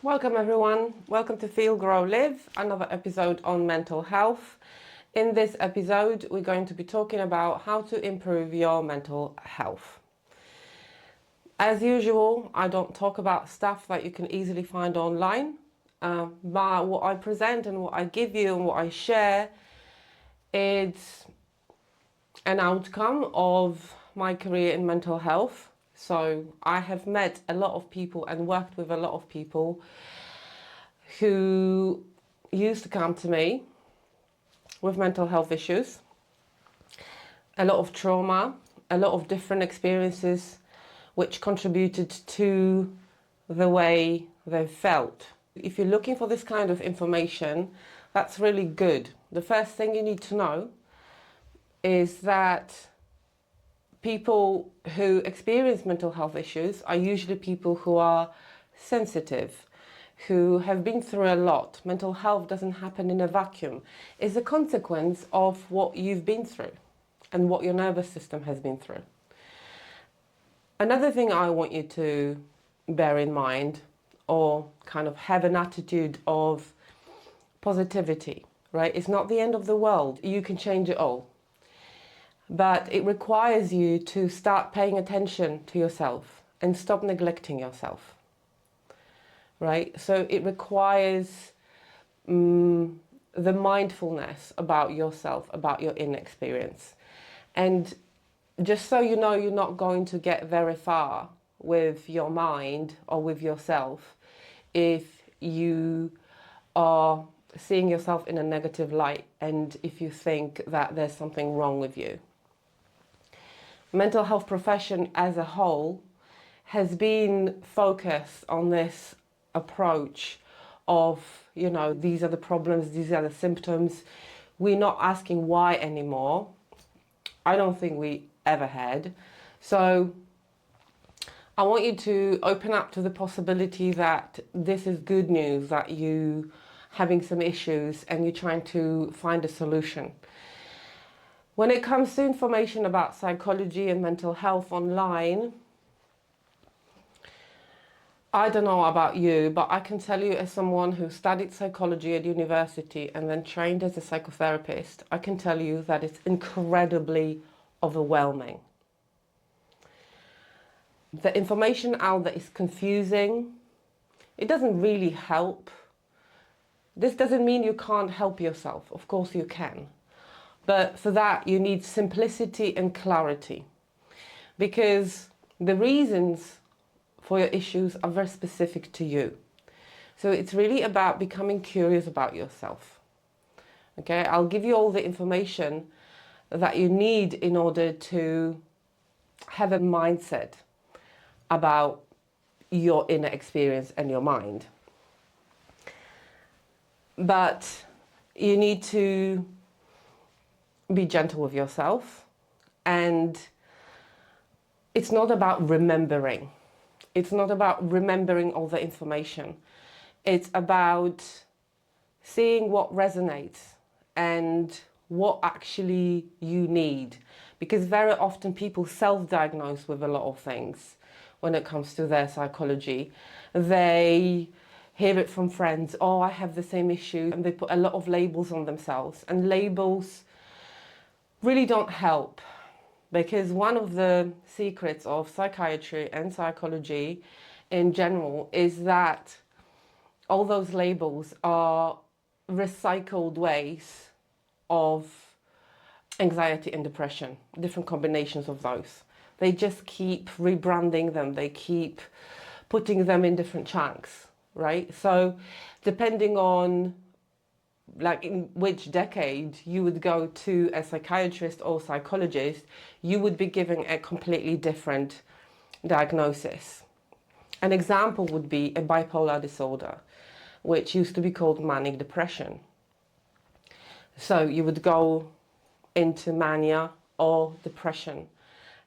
Welcome everyone. Welcome to Feel, Grow, Live, another episode on mental health. In this episode, we're going to be talking about how to improve your mental health. As usual, I don't talk about stuff that you can easily find online, but what I present and what I give you and what I share is an outcome of my career in mental health. So I have met a lot of people and worked with a lot of people who used to come to me with mental health issues, a lot of trauma, a lot of different experiences which contributed to the way they felt. If you're looking for this kind of information, that's really good. The first thing you need to know is that people who experience mental health issues are usually people who are sensitive, who have been through a lot. Mental health doesn't happen in a vacuum. It's a consequence of what you've been through and what your nervous system has been through. Another thing I want you to bear in mind, or kind of have an attitude of positivity, right? It's not the end of the world. You can change it all. But it requires you to start paying attention to yourself and stop neglecting yourself, right? So it requires the mindfulness about yourself, about your inner experience. And just so you know, you're not going to get very far with your mind or with yourself if you are seeing yourself in a negative light and if you think that there's something wrong with you. Mental health profession as a whole has been focused on this approach of, these are the problems, these are the symptoms. We're not asking why anymore. I don't think we ever had. So I want you to open up to the possibility that this is good news, that you having some issues and you're trying to find a solution. When it comes to information about psychology and mental health online, I don't know about you, but I can tell you as someone who studied psychology at university and then trained as a psychotherapist, I can tell you that it's incredibly overwhelming. The information out there is confusing. It doesn't really help. This doesn't mean you can't help yourself. Of course you can. But for that, you need simplicity and clarity, because the reasons for your issues are very specific to you. So it's really about becoming curious about yourself. Okay, I'll give you all the information that you need in order to have a mindset about your inner experience and your mind. But you need to be gentle with yourself, and it's not about remembering. It's not about remembering all the information. It's about seeing what resonates and what actually you need. Because very often people self-diagnose with a lot of things when it comes to their psychology. They hear it from friends, oh, I have the same issue, and they put a lot of labels on themselves. And labels really don't help, because one of the secrets of psychiatry and psychology in general is that all those labels are recycled ways of anxiety and depression, different combinations of those. They just keep rebranding them, they keep putting them in different chunks, right? So depending on in which decade you would go to a psychiatrist or psychologist, you would be given a completely different diagnosis. An example would be a bipolar disorder, which used to be called manic depression. So you would go into mania or depression.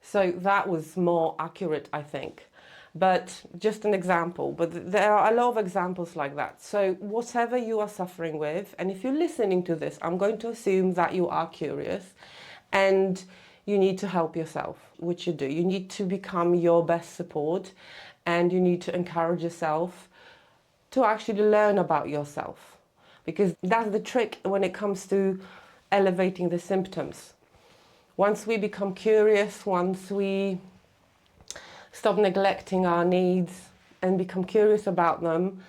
So that was more accurate, I think. But just an example, but there are a lot of examples like that. So whatever you are suffering with, and if you're listening to this, I'm going to assume that you are curious and you need to help yourself, which you do. You need to become your best support, and you need to encourage yourself to actually learn about yourself, because that's the trick when it comes to elevating the symptoms. Once we become curious, once we stop neglecting our needs and become curious about them,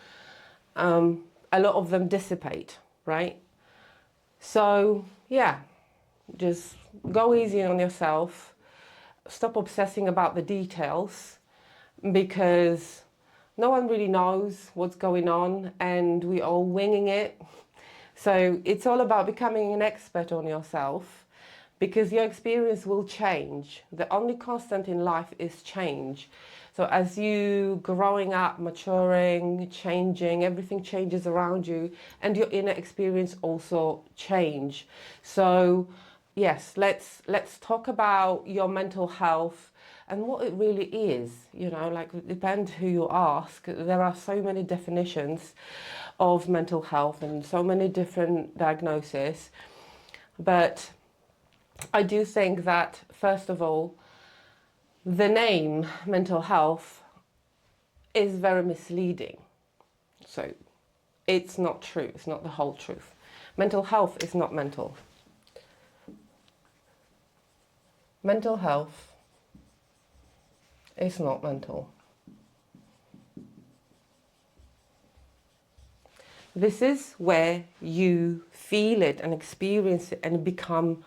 a lot of them dissipate, right? So yeah, just go easy on yourself. Stop obsessing about the details, because no one really knows what's going on and we're all winging it. So it's all about becoming an expert on yourself, because your experience will change. The only constant in life is change. So as you growing up, maturing, changing, everything changes around you, and your inner experience also change. So yes, let's talk about your mental health and what it really is. You know, like, it depends who you ask. There are so many definitions of mental health and so many different diagnoses. But I do think that, first of all, the name mental health is very misleading. So it's not true. It's not the whole truth. Mental health is not mental. Mental health is not mental. This is where you feel it and experience it and become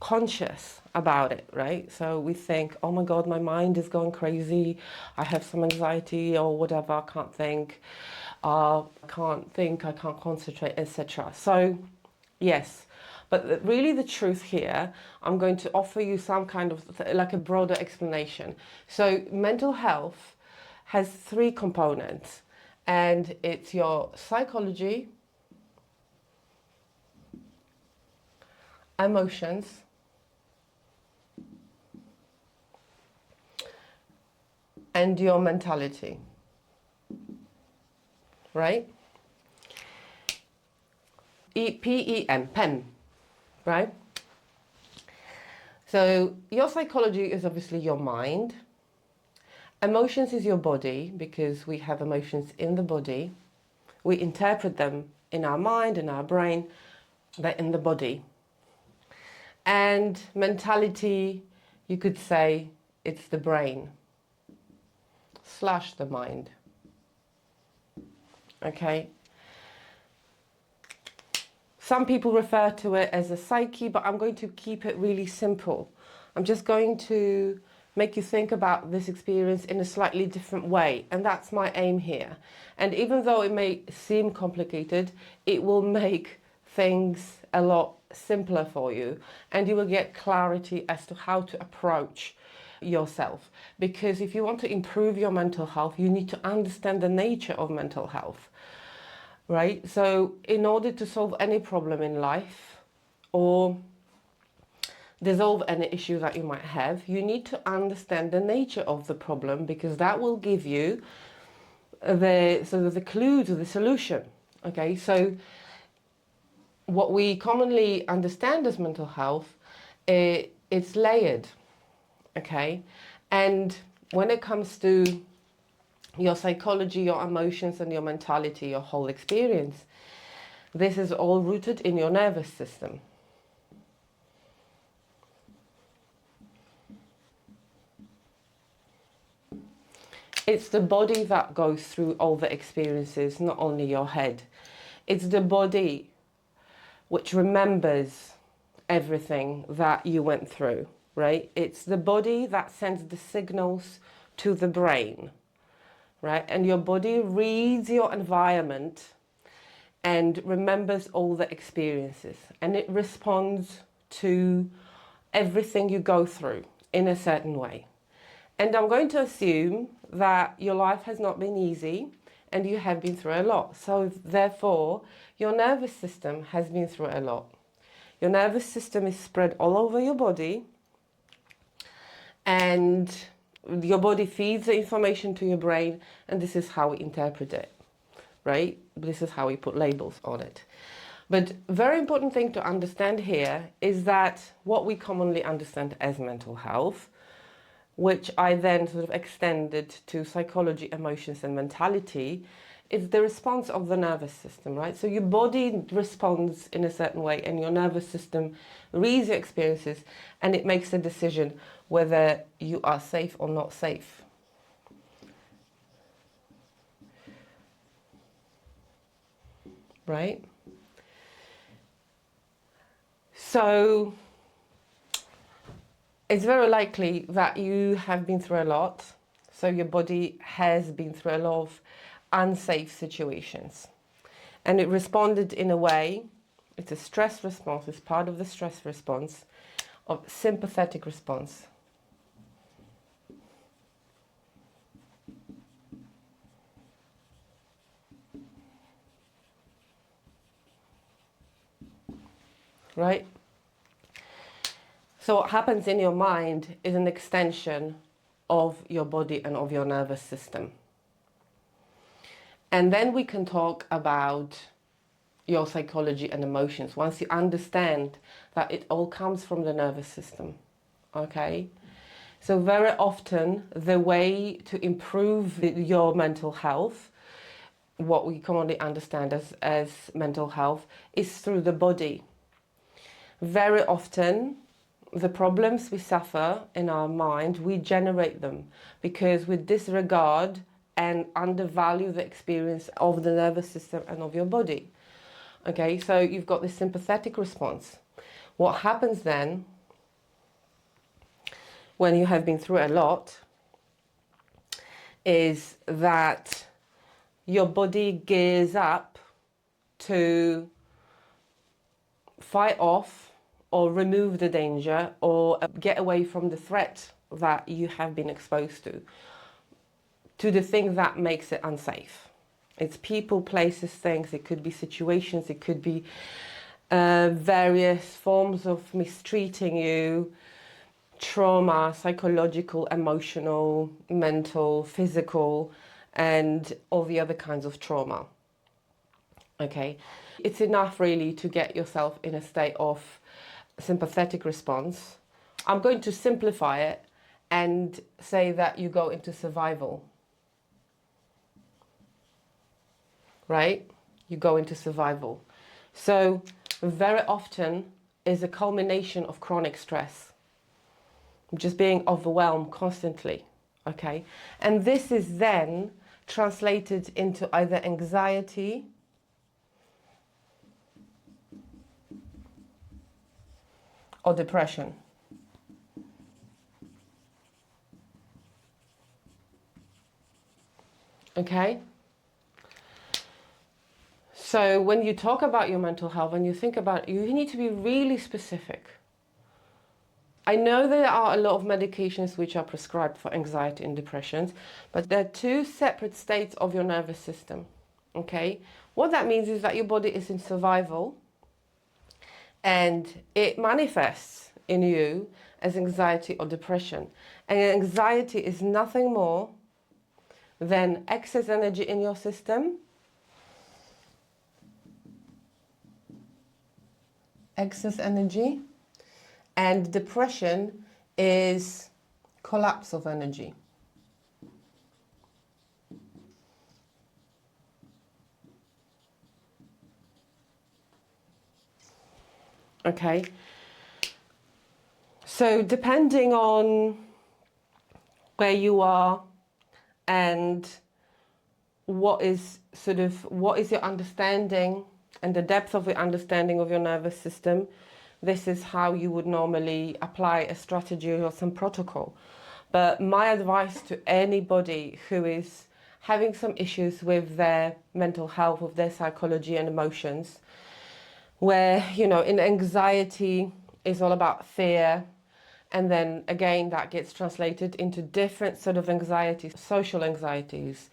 conscious about it, right? So we think, oh my God, my mind is going crazy. I have some anxiety or whatever. I can't think. I can't concentrate, etc. So yes, but really the truth here, I'm going to offer you some kind of like a broader explanation. So mental health has three components, and it's your psychology, emotions, and your mentality, right? P-E-M, PEM, right? So your psychology is obviously your mind. Emotions is your body, because we have emotions in the body. We interpret them in our mind, in our brain, they're in the body. And mentality, you could say it's the brain / the mind. Okay? Some people refer to it as a psyche, but I'm going to keep it really simple. I'm just going to make you think about this experience in a slightly different way, and that's my aim here. And even though it may seem complicated, it will make things a lot simpler for you, and you will get clarity as to how to approach yourself. Because if you want to improve your mental health, you need to understand the nature of mental health. Right? So in order to solve any problem in life or dissolve any issue that you might have, you need to understand the nature of the problem, because that will give you the clue to the solution. Okay, so what we commonly understand as mental health, it's layered. Okay, and when it comes to your psychology, your emotions, and your mentality, your whole experience, this is all rooted in your nervous system. It's the body that goes through all the experiences, not only your head. It's the body which remembers everything that you went through, right? It's the body that sends the signals to the brain. Right? And your body reads your environment and remembers all the experiences, and it responds to everything you go through in a certain way. And I'm going to assume that your life has not been easy and you have been through a lot. So therefore, your nervous system has been through a lot. Your nervous system is spread all over your body, and your body feeds the information to your brain, and this is how we interpret it, right? This is how we put labels on it. But very important thing to understand here is that what we commonly understand as mental health, which I then sort of extended to psychology, emotions, and mentality, it's the response of the nervous system, right? So your body responds in a certain way and your nervous system reads your experiences and it makes a decision whether you are safe or not safe. Right? So it's very likely that you have been through a lot. So your body has been through a lot of unsafe situations. And it responded in a way, it's a stress response, it's part of the stress response, of sympathetic response. Right? So what happens in your mind is an extension of your body and of your nervous system. And then we can talk about your psychology and emotions once you understand that it all comes from the nervous system. Okay? So very often the way to improve your mental health, what we commonly understand as mental health, is through the body. Very often the problems we suffer in our mind, we generate them because we disregard and undervalue the experience of the nervous system and of your body. Okay, so you've got this sympathetic response. What happens then when you have been through a lot is that your body gears up to fight off or remove the danger or get away from the threat that you have been exposed to the thing that makes it unsafe. It's people, places, things, it could be situations, it could be various forms of mistreating you, trauma, psychological, emotional, mental, physical, and all the other kinds of trauma. Okay, it's enough really to get yourself in a state of sympathetic response. I'm going to simplify it and say that you go into survival. Right? You go into survival. So very often is a culmination of chronic stress. Just being overwhelmed constantly. Okay? And this is then translated into either anxiety or depression. Okay? So when you talk about your mental health and you think about it, you need to be really specific. I know there are a lot of medications which are prescribed for anxiety and depressions, but they're two separate states of your nervous system. Okay? What that means is that your body is in survival and it manifests in you as anxiety or depression. And anxiety is nothing more than excess energy in your system, excess energy, and depression is collapse of energy. Okay, so depending on where you are and what is your understanding and the depth of your understanding of your nervous system, this is how you would normally apply a strategy or some protocol. But my advice to anybody who is having some issues with their mental health, with their psychology and emotions, where, in anxiety is all about fear, and then again that gets translated into different sort of anxieties, social anxieties,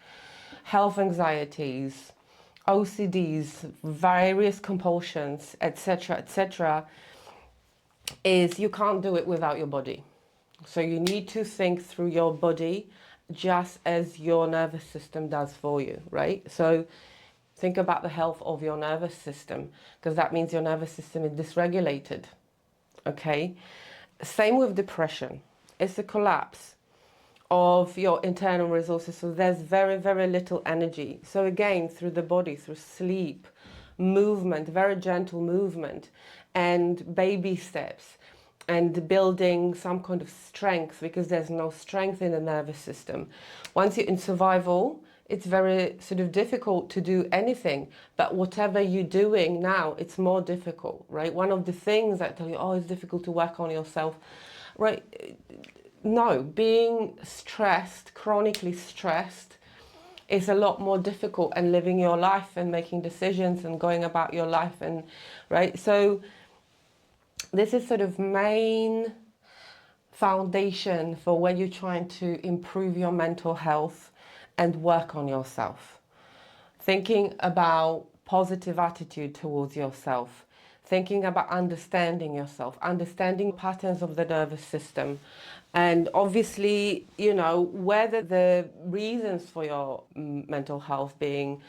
health anxieties, OCDs, various compulsions, etc., etc., is you can't do it without your body. So you need to think through your body just as your nervous system does for you, right? So think about the health of your nervous system, because that means your nervous system is dysregulated, okay? Same with depression. It's a collapse of your internal resources. So there's very, very little energy. So again, through the body, through sleep, movement, very gentle movement, and baby steps, and building some kind of strength, because there's no strength in the nervous system. Once you're in survival, it's very sort of difficult to do anything, but whatever you're doing now, it's more difficult, right? One of the things that tell you, oh, it's difficult to work on yourself, right? No, being stressed, chronically stressed, is a lot more difficult, and living your life and making decisions and going about your life, and right. So this is sort of main foundation for when you're trying to improve your mental health and work on yourself. Thinking about positive attitude towards yourself, thinking about understanding yourself, understanding patterns of the nervous system, and obviously, you know, whether the reasons for your mental health being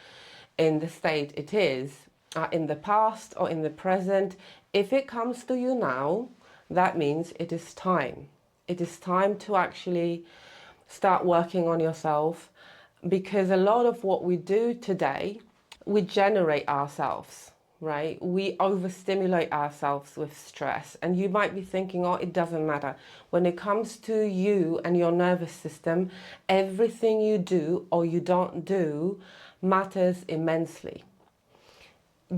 in the state it is are in the past or in the present. If it comes to you now, that means it is time. It is time to actually start working on yourself, because a lot of what we do today, we generate ourselves, right? We overstimulate ourselves with stress. And you might be thinking, oh, it doesn't matter. When it comes to you and your nervous system, everything you do or you don't do matters immensely.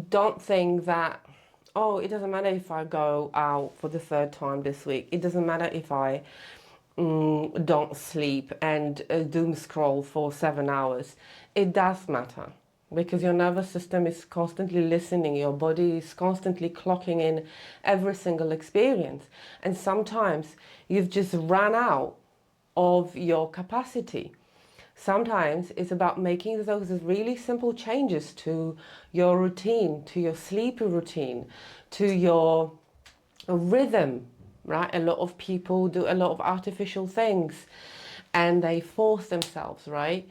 Don't think that, oh, it doesn't matter if I go out for the third time this week. It doesn't matter if I don't sleep and doom scroll for 7 hours. It does matter, because your nervous system is constantly listening, your body is constantly clocking in every single experience. And sometimes you've just run out of your capacity. Sometimes it's about making those really simple changes to your routine, to your sleep routine, to your rhythm, right? A lot of people do a lot of artificial things and they force themselves, right?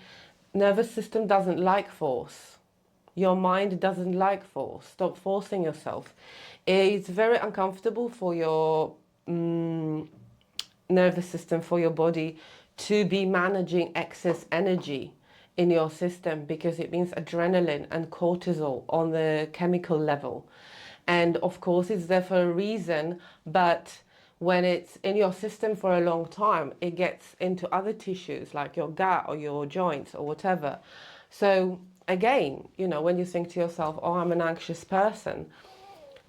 Nervous system doesn't like force. Your mind doesn't like force. Stop forcing yourself. It's very uncomfortable for your nervous system, for your body, to be managing excess energy in your system, because it means adrenaline and cortisol on the chemical level. And of course, it's there for a reason, but when it's in your system for a long time, it gets into other tissues like your gut or your joints or whatever. So again, you know, when you think to yourself, oh, I'm an anxious person,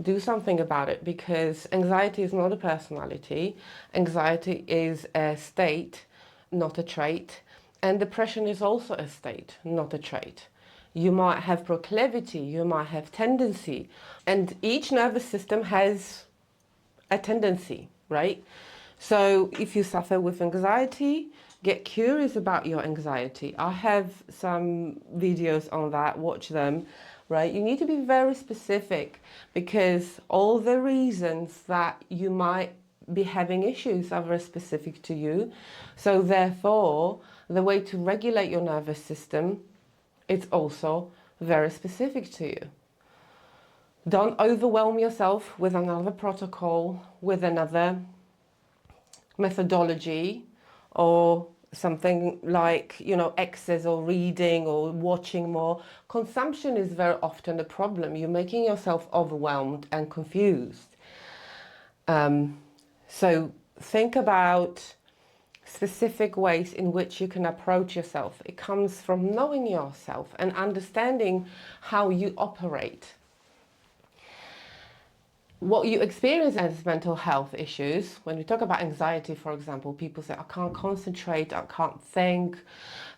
do something about it, because anxiety is not a personality. Anxiety is a state, not a trait. And depression is also a state, not a trait. You might have proclivity, you might have tendency, and each nervous system has a tendency, right? So if you suffer with anxiety, get curious about your anxiety. I have some videos on that, watch them, right? You need to be very specific, because all the reasons that you might be having issues are very specific to you. So therefore, the way to regulate your nervous system, it's also very specific to you. Don't overwhelm yourself with another protocol, with another methodology, or something like, you know, exercise or reading or watching more. Consumption is very often a problem. You're making yourself overwhelmed and confused. So think about specific ways in which you can approach yourself. It comes from knowing yourself and understanding how you operate. What you experience as mental health issues, when we talk about anxiety, for example, people say, I can't concentrate, I can't think,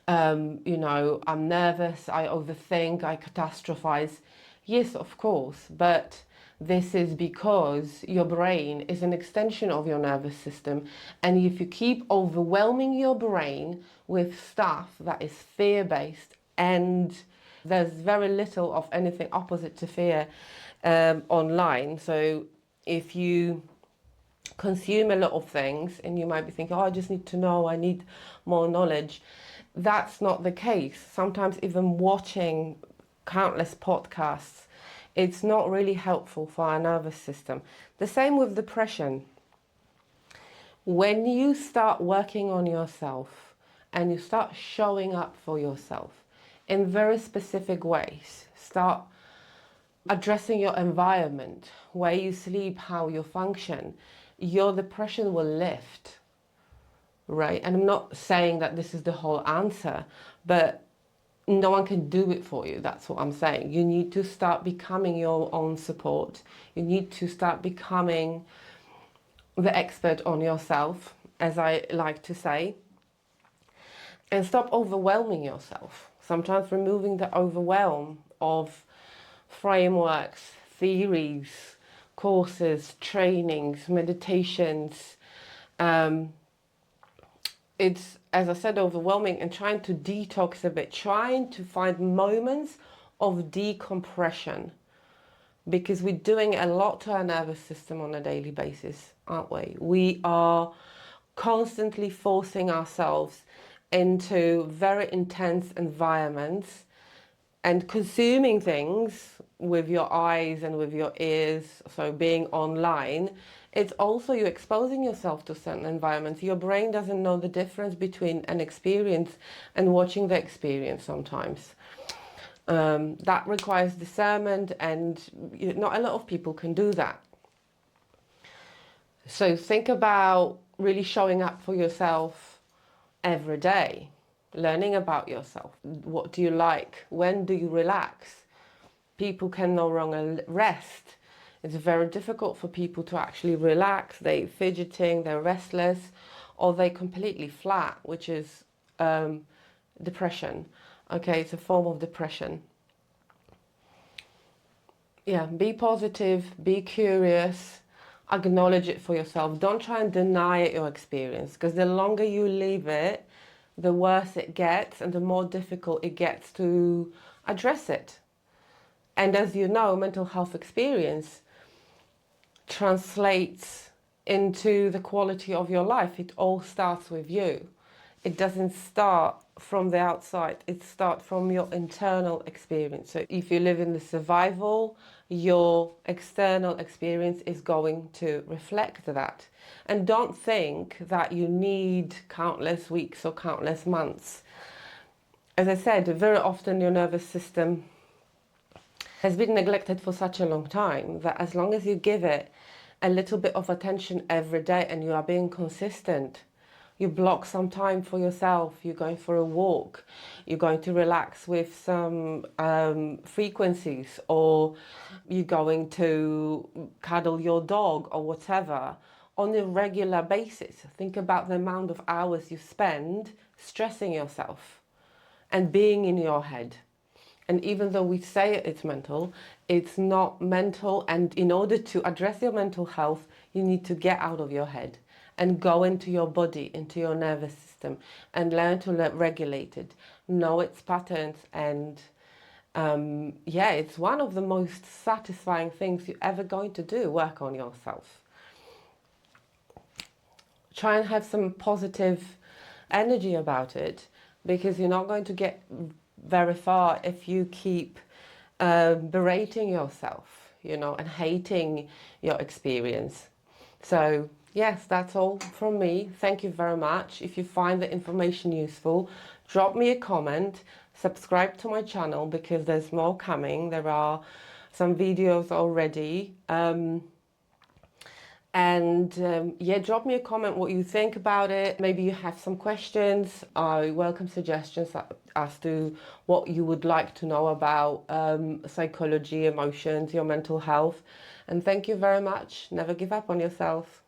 you know, I'm nervous, I overthink, I catastrophize. Yes, of course, but this is because your brain is an extension of your nervous system. And if you keep overwhelming your brain with stuff that is fear-based, and there's very little of anything opposite to fear online. So if you consume a lot of things and you might be thinking, oh, I just need to know, I need more knowledge. That's not the case. Sometimes even watching countless podcasts, it's not really helpful for our nervous system. The same with depression. When you start working on yourself, and you start showing up for yourself in very specific ways. Start addressing your environment, where you sleep, how you function, your depression will lift, right? And I'm not saying that this is the whole answer, but no one can do it for you. That's what I'm saying. You need to start becoming your own support. You need to start becoming the expert on yourself, as I like to say, and stop overwhelming yourself. Sometimes removing the overwhelm of frameworks, theories, courses, trainings, meditations. It's, as I said, overwhelming, and trying to detox a bit, trying to find moments of decompression, because we're doing a lot to our nervous system on a daily basis, aren't we? We are constantly forcing ourselves into very intense environments and consuming things with your eyes and with your ears. So being online, it's also you exposing yourself to certain environments. Your brain doesn't know the difference between an experience and watching the experience sometimes. That requires discernment, and not a lot of people can do that. So think about really showing up for yourself every day, learning about yourself. What do you like? When do you relax? People can no longer rest. It's very difficult for people to actually relax. They're fidgeting, they're restless, or they're completely flat, which is depression. Okay, it's a form of depression. Yeah, be positive, be curious, acknowledge it for yourself. Don't try and deny it, your experience, because the longer you leave it, the worse it gets and the more difficult it gets to address it. And as you know, mental health experience translates into the quality of your life. It all starts with you. It doesn't start from the outside. It starts from your internal experience. So if you live in the survival, your external experience is going to reflect that. And don't think that you need countless weeks or countless months. As I said, very often your nervous system has been neglected for such a long time that as long as you give it a little bit of attention every day and you are being consistent, you block some time for yourself, you're going for a walk, you're going to relax with some frequencies, or you're going to cuddle your dog or whatever on a regular basis. Think about the amount of hours you spend stressing yourself and being in your head. And even though we say it's mental, it's not mental. And in order to address your mental health, you need to get out of your head and go into your body, into your nervous system, and learn to regulate it, know its patterns. And yeah, it's one of the most satisfying things you're ever going to do, work on yourself. Try and have some positive energy about it, because you're not going to get very far if you keep berating yourself, and hating your experience. So yes, that's all from me. Thank you very much. If you find the information useful, drop me a comment, subscribe to my channel, because there's more coming. There are some videos already. Yeah, drop me a comment what you think about it. Maybe you have some questions. I welcome suggestions as to what you would like to know about psychology, emotions, your mental health. And thank you very much. Never give up on yourself.